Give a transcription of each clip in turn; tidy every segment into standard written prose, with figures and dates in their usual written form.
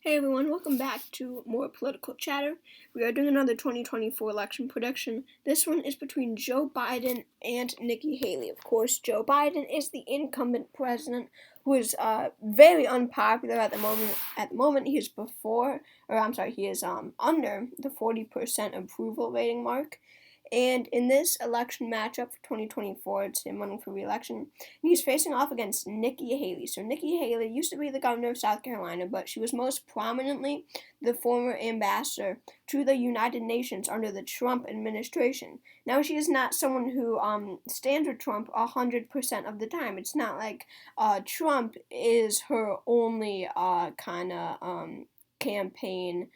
Hey everyone, welcome back to more political chatter. We are doing another 2024 election prediction. This one is between Joe Biden and Nikki Haley. Of course, Joe Biden is the incumbent president who is very unpopular at the moment. At the moment, he is he is under the 40% approval rating mark. And in this election matchup for 2024, it's him running for re-election, and he's facing off against Nikki Haley. So Nikki Haley used to be the governor of South Carolina, but she was most prominently the former ambassador to the United Nations under the Trump administration. Now, she is not someone who stands with Trump 100% of the time. It's not like Trump is her only campaign.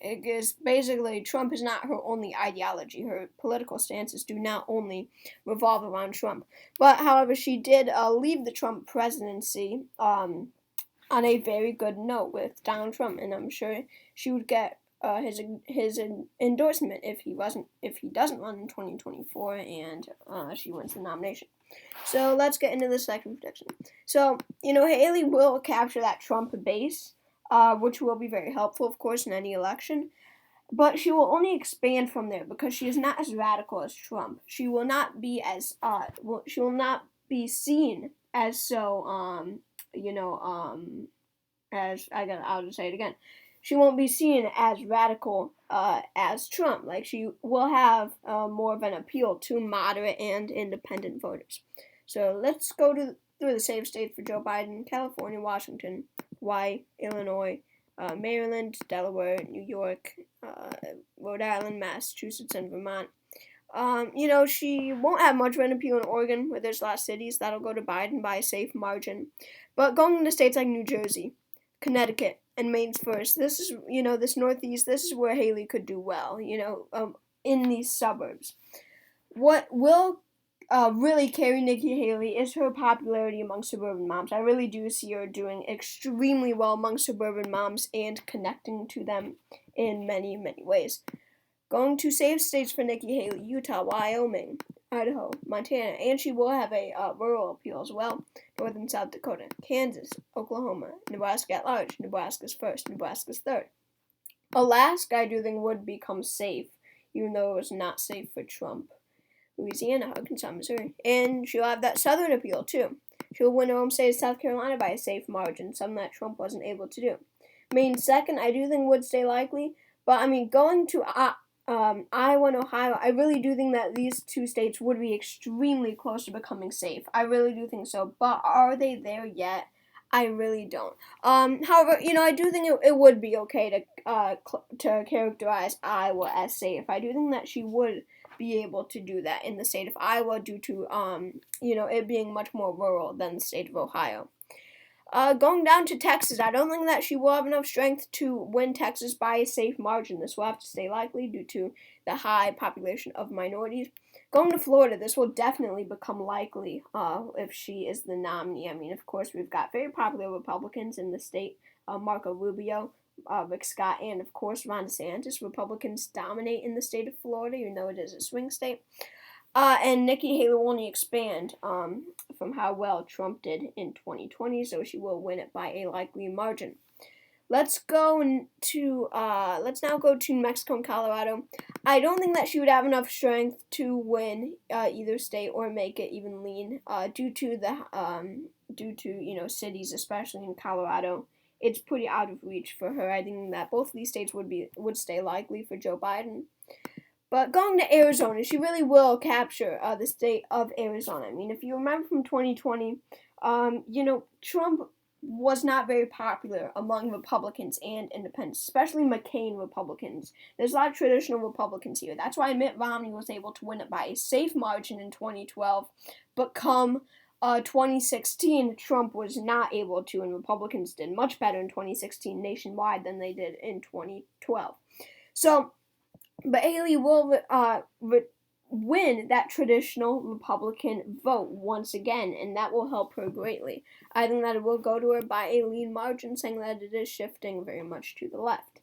It is basically Trump is not her only ideology. Her political stances do not only revolve around Trump. But however, she did leave the Trump presidency on a very good note with Donald Trump, and I'm sure she would get his endorsement if he doesn't run in 2024 and she wins the nomination. So let's get into this election prediction. So Haley will capture that Trump base, which will be very helpful, of course, in any election. But she will only expand from there because she is not as radical as Trump. She will not be as she will not be seen as so I'll just say it again. She won't be seen as radical as Trump. Like, she will have more of an appeal to moderate and independent voters. So let's go through the safe states for Joe Biden: California, Washington, Hawaii, Illinois, Maryland, Delaware, New York, Rhode Island, Massachusetts, and Vermont. She won't have much of an appeal in Oregon, where there's a lot of cities. That'll go to Biden by a safe margin. But going into states like New Jersey, Connecticut, and Maine's first, this is, this Northeast, this is where Haley could do well, in these suburbs. What will really carry Nikki Haley is her popularity among suburban moms. I really do see her doing extremely well among suburban moms and connecting to them in many, many ways. Going to safe states for Nikki Haley: Utah, Wyoming, Idaho, Montana, and she will have a rural appeal as well: North and South Dakota, Kansas, Oklahoma, Nebraska at large. Nebraska's first, Nebraska's third. Alaska, I do think, would become safe, even though it was not safe for Trump. Louisiana, Arkansas, Missouri, and she'll have that southern appeal too. She'll win her home state of South Carolina by a safe margin, something that Trump wasn't able to do. Maine second, I do think, would stay likely, but going to Iowa and Ohio, I really do think that these two states would be extremely close to becoming safe. I really do think so, but are they there yet? I really don't. However, I do think it would be okay to characterize Iowa as safe. I do think that she would be able to do that in the state of Iowa due to it being much more rural than the state of Ohio. Going down to Texas, I don't think that she will have enough strength to win Texas by a safe margin. This will have to stay likely due to the high population of minorities. Going to Florida, this will definitely become likely if she is the nominee. Of course, we've got very popular Republicans in the state: Marco Rubio, Rick Scott, and of course Ron DeSantis. Republicans dominate in the state of Florida, even though it is a swing state. And Nikki Haley will only expand from how well Trump did in 2020, so she will win it by a likely margin. Let's now go to New Mexico and Colorado. I don't think that she would have enough strength to win either state or make it even lean due to cities, especially in Colorado. It's pretty out of reach for her. I think that both of these states would stay likely for Joe Biden. But going to Arizona, she really will capture the state of Arizona. If you remember from 2020, Trump was not very popular among Republicans and independents, especially McCain Republicans. There's a lot of traditional Republicans here. That's why Mitt Romney was able to win it by a safe margin in 2012. But come 2016, Trump was not able to, and Republicans did much better in 2016 nationwide than they did in 2012. But Haley will win that traditional Republican vote once again, and that will help her greatly. I think that it will go to her by a lean margin, saying that it is shifting very much to the left.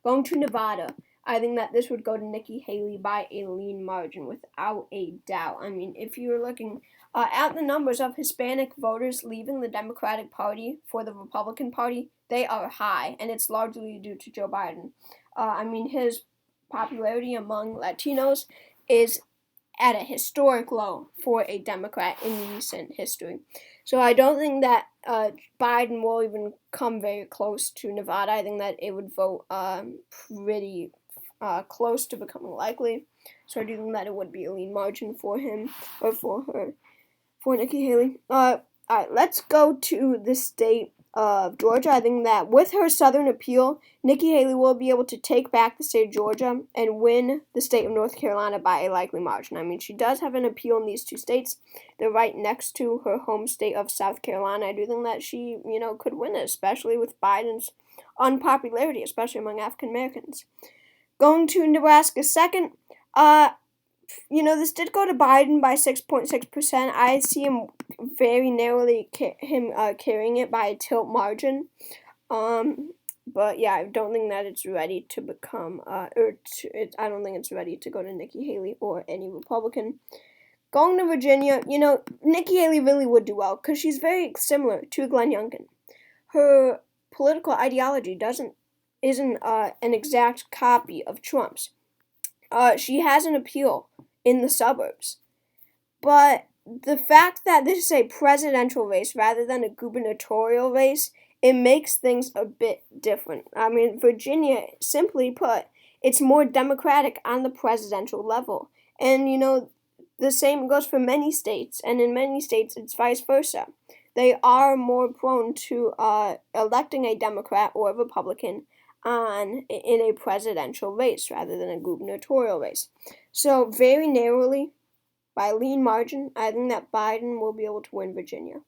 Going to Nevada, I think that this would go to Nikki Haley by a lean margin, without a doubt. If you're looking At the numbers of Hispanic voters leaving the Democratic Party for the Republican Party, they are high, and it's largely due to Joe Biden. His popularity among Latinos is at a historic low for a Democrat in recent history. So I don't think that Biden will even come very close to Nevada. I think that it would vote pretty close to becoming likely. So I do think that it would be a lean margin for him or for her, for Nikki Haley. All right, let's go to the state of Georgia. I think that with her Southern appeal, Nikki Haley will be able to take back the state of Georgia and win the state of North Carolina by a likely margin. She does have an appeal in these two states. They're right next to her home state of South Carolina. I do think that she, could win it, especially with Biden's unpopularity, especially among African Americans. Going to Nebraska second, this did go to Biden by 6.6%. I see him very narrowly carrying it by a tilt margin. But yeah, I don't think that it's ready to become, I don't think it's ready to go to Nikki Haley or any Republican. Going to Virginia, Nikki Haley really would do well because she's very similar to Glenn Youngkin. Her political ideology isn't an exact copy of Trump's. She has an appeal in the suburbs. But the fact that this is a presidential race rather than a gubernatorial race, it makes things a bit different. Virginia, simply put, it's more democratic on the presidential level. And, the same goes for many states, and in many states it's vice versa. They are more prone to electing a Democrat or a Republican in a presidential race rather than a gubernatorial race. So very narrowly, by a lean margin, I think that Biden will be able to win Virginia.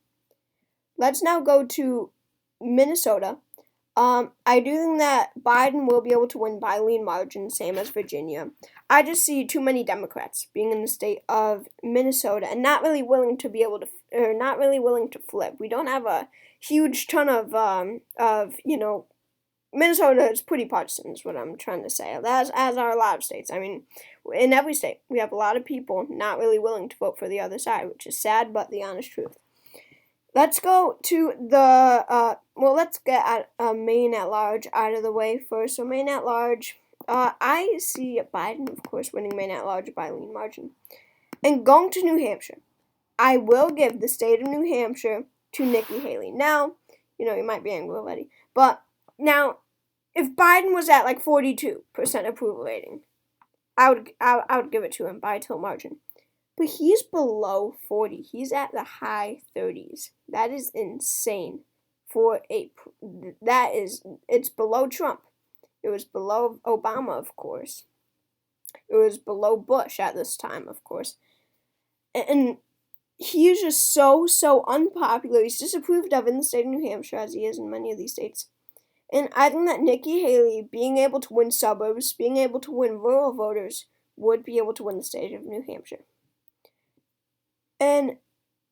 Let's now go to Minnesota. I do think that Biden will be able to win by a lean margin, same as Virginia. I just see too many Democrats being in the state of Minnesota and not really willing to flip. We don't have a huge ton of Minnesota is pretty partisan, is what I'm trying to say. As are a lot of states. In every state, we have a lot of people not really willing to vote for the other side, which is sad, but the honest truth. Let's go to let's get at Maine at large out of the way first. So Maine at large, I see Biden, of course, winning Maine at large by a lean margin. And going to New Hampshire, I will give the state of New Hampshire to Nikki Haley. Now, you might be angry already, but now, if Biden was at like 42% approval rating, I would give it to him by a tilt margin. But he's below 40. He's at the high 30s. That is insane. It's below Trump. It was below Obama, of course. It was below Bush at this time, of course. And he is just so unpopular. He's disapproved of in the state of New Hampshire, as he is in many of these states. And I think that Nikki Haley, being able to win suburbs, being able to win rural voters, would be able to win the state of New Hampshire. And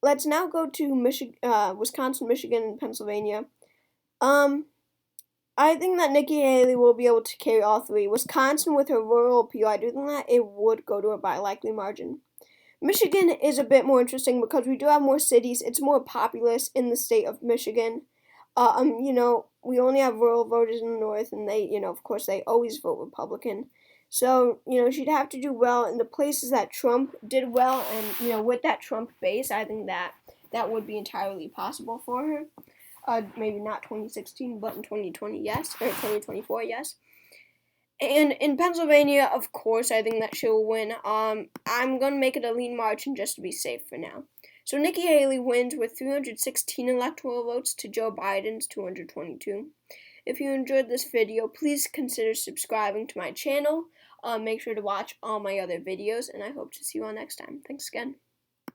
let's now go to Wisconsin, Michigan, and Pennsylvania. I think that Nikki Haley will be able to carry all three. Wisconsin, with her rural appeal, I do think that it would go to her by a likely margin. Michigan is a bit more interesting because we do have more cities. It's more populous in the state of Michigan. We only have rural voters in the north, and they, of course, they always vote Republican. So, she'd have to do well in the places that Trump did well, and, with that Trump base, I think that would be entirely possible for her. Maybe not 2016, but in 2020, yes, or 2024, yes. And in Pennsylvania, of course, I think that she'll win. I'm going to make it a lean margin just to be safe for now. So Nikki Haley wins with 316 electoral votes to Joe Biden's 222. If you enjoyed this video, please consider subscribing to my channel. Make sure to watch all my other videos, and I hope to see you all next time. Thanks again.